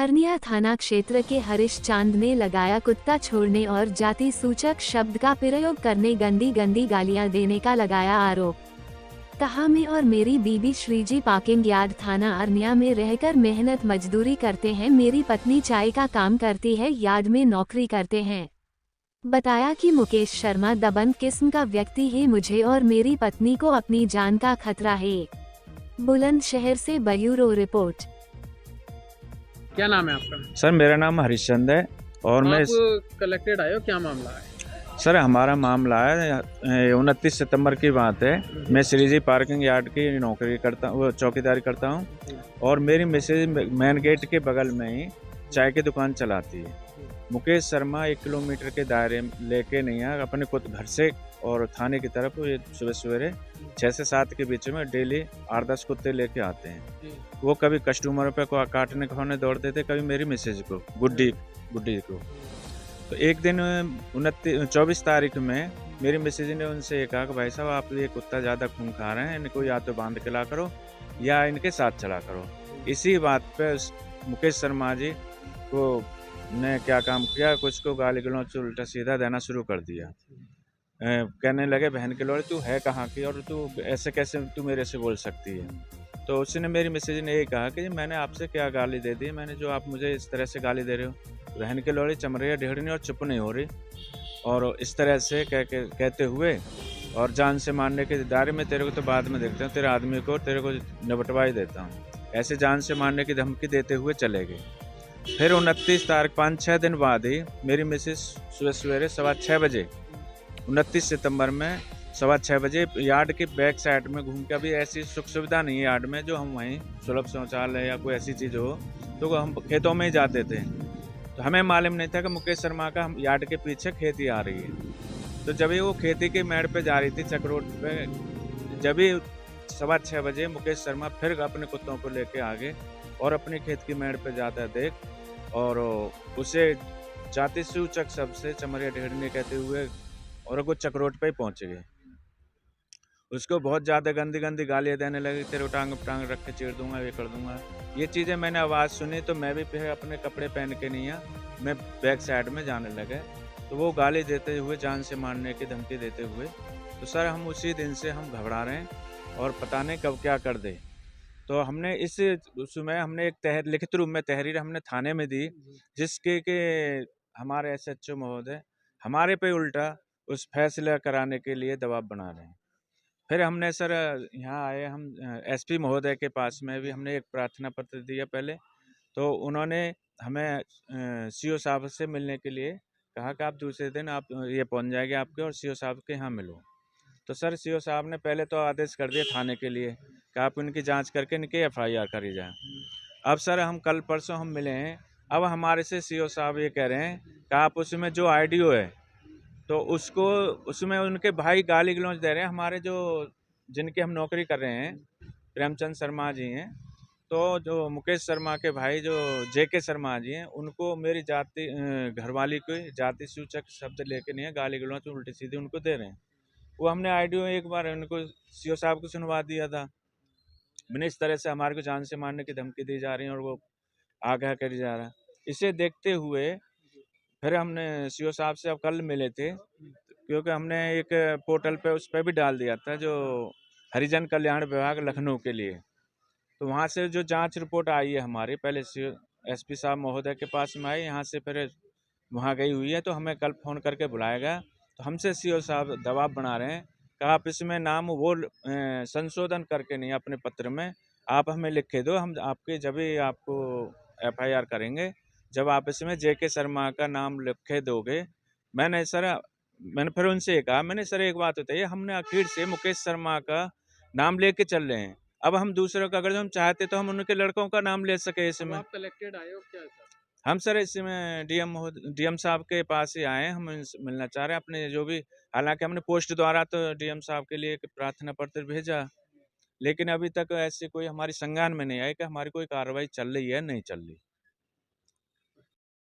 अरनिया थाना क्षेत्र के हरीश चांद ने लगाया कुत्ता छोड़ने और जाति सूचक शब्द का प्रयोग करने गंदी गालियां देने का लगाया आरोप। कहा, मैं और मेरी बीबी श्रीजी पार्किंग यार्ड थाना अरनिया में रहकर मेहनत मजदूरी करते हैं। मेरी पत्नी चाय का काम करती है, यार्ड में नौकरी करते हैं। बताया कि मुकेश शर्मा दबंग किस्म का व्यक्ति है। मुझे और मेरी पत्नी को अपनी जान का खतरा है। बुलंदशहर से ब्यूरो रिपोर्ट। क्या नाम है आपका? सर मेरा नाम हरीश चंद है और मैं कलेक्टेड आए हो, क्या मामला है? सर हमारा मामला है 29 सितंबर की बात है। मैं श्रीजी पार्किंग यार्ड की नौकरी करता हूँ, चौकीदारी करता हूँ और मेरी मिसेज मेन गेट के बगल में ही चाय की दुकान चलाती है। मुकेश शर्मा 1 किलोमीटर के दायरे लेके नहीं आया अपने घर से और थाने की तरफ। ये सुबह सवेरे 6 से 7 के बीच में डेली 8-10 कुत्ते लेके आते हैं। वो कभी कस्टमर पे को काटने खाने दौड़ते थे, कभी मेरी मिसेज को गुड्डी को। तो एक दिन 24 तारीख में मेरी मिसेज ने उनसे कहा कि भाई साहब आप ये कुत्ता ज़्यादा खून खा रहे हैं, इनको या तो बांध के ला करो या इनके साथ चला करो। इसी बात पे मुकेश शर्मा जी को ने क्या काम किया, कुछ को गाली गलौज उल्टा सीधा देना शुरू कर दिया। कहने लगे बहन के लोड़े तू है कहाँ की और तू ऐसे कैसे तू मेरे से बोल सकती है। तो उसने मेरी मिसेज ने यही कहा कि मैंने आपसे क्या गाली दे दी, मैंने जो आप मुझे इस तरह से गाली दे रहे हो, बहन के लोड़े चमरिया ढेड़नी और चुप नहीं हो रही। और इस तरह से कहते हुए और जान से मारने के दायरे में तेरे को तो बाद में देखता हूँ, तेरे आदमी को तेरे को निपटवा ही देता हूँ, ऐसे जान से मारने की धमकी देते हुए चले गए। फिर 29 तारीख 5-6 दिन बाद ही मेरी मिसेज सुबह सवेरे 6:15 बजे 29 सितंबर में 6:15 बजे यार्ड के बैक साइड में घूम के, अभी ऐसी सुख सुविधा नहीं है यार्ड में जो हम वहीं सुलभ शौचालय या कोई ऐसी चीज़ हो तो हम खेतों में ही जाते थे। तो हमें मालूम नहीं था कि मुकेश शर्मा का हम यार्ड के पीछे खेती आ रही है। तो जब वो खेती के मेड़ पे जा रही थी चक रोड पे, जब 6:15 बजे मुकेश शर्मा फिर अपने कुत्तों को लेके आगे और अपने खेत की मेड़ पे जाता देख और उसे जाति सूचक शब्द से चमरिया ढेड़ने कहते हुए और वो चक रोड पे ही पहुंच गए। उसको बहुत ज़्यादा गंदी गालियाँ देने लगे, तेरे टांग रख के चीर दूंगा, ये कर दूंगा। ये चीज़ें मैंने आवाज़ सुनी तो मैं भी फिर अपने कपड़े पहन के नहीं आया, मैं बैक साइड में जाने लगे। तो वो गाली देते हुए जान से मारने की धमकी देते हुए, तो सर हम उसी दिन से हम घबरा रहे हैं और पता नहीं कब क्या कर दे। तो हमने उसमें हमने एक लिखित रूप में तहरीर हमने थाने में दी, जिसके के हमारे SHO महोदय हमारे पे उल्टा उस फैसला कराने के लिए दबाव बना रहे हैं। फिर हमने सर यहाँ आए, हम SP महोदय के पास में भी हमने एक प्रार्थना पत्र दिया पहले। तो उन्होंने हमें CO साहब से मिलने के लिए कहा कि आप दूसरे दिन आप ये पहुँच जाएंगे आपके और CO साहब के यहाँ मिलो। तो सर CO साहब ने पहले तो आदेश कर दिया थाने के लिए कि आप इनकी जांच करके इनकी FIR करी जाए। अब सर हम कल परसों हम मिले हैं, अब हमारे से CO साहब ये कह रहे हैं कि आप उसमें जो IDO है तो उसमें उनके भाई गाली गलौज दे रहे हैं। हमारे जो जिनके हम नौकरी कर रहे हैं प्रेमचंद शर्मा जी हैं, तो जो मुकेश शर्मा के भाई जो JK शर्मा जी हैं, उनको मेरी जाति घरवाली को जाति सूचक शब्द लेके नहीं है, गाली गलौज उल्टी सीधी उनको दे रहे हैं। वो हमने IDO एक बार उनको CO साहब को सुनवा दिया था। मैंने इस तरह से हमारे को जान से मारने की धमकी दी जा रही है और वो आगाह करी जा रहा है। इसे देखते हुए फिर हमने CO साहब से अब कल मिले थे, क्योंकि हमने एक पोर्टल पे उस पर भी डाल दिया था जो हरिजन कल्याण विभाग लखनऊ के लिए। तो वहाँ से जो जांच रिपोर्ट आई है हमारी, पहले SP साहब महोदय के पास में आई, यहाँ से फिर वहाँ गई हुई है। तो हमें कल फ़ोन करके बुलाया गया, तो हमसे CO साहब दबाव बना रहे हैं कि आप इसमें नाम वो संशोधन करके नहीं अपने पत्र में आप हमें लिख के दो, हम आपके जब भी आपको FIR करेंगे जब आप इसमें JK शर्मा का नाम लिखे दोगे। मैंने फिर उनसे कहा, मैंने सर एक बात बताइए, हमने आखिर से मुकेश शर्मा का नाम लेके चल रहे हैं, अब हम दूसरों का अगर हम चाहते तो हम उनके लड़कों का नाम ले सके इसमें। आप कलेक्टेड आए हो क्या सर? हम सर इसमें DM साहब के पास ही आए हैं, हम मिलना चाह रहे हैं अपने जो भी, हालांकि हमने पोस्ट द्वारा तो DM साहब के लिए एक प्रार्थना पत्र भेजा, लेकिन अभी तक ऐसी कोई हमारी संज्ञान में नहीं आई कि हमारी कोई कार्रवाई चल रही है नहीं चल रही।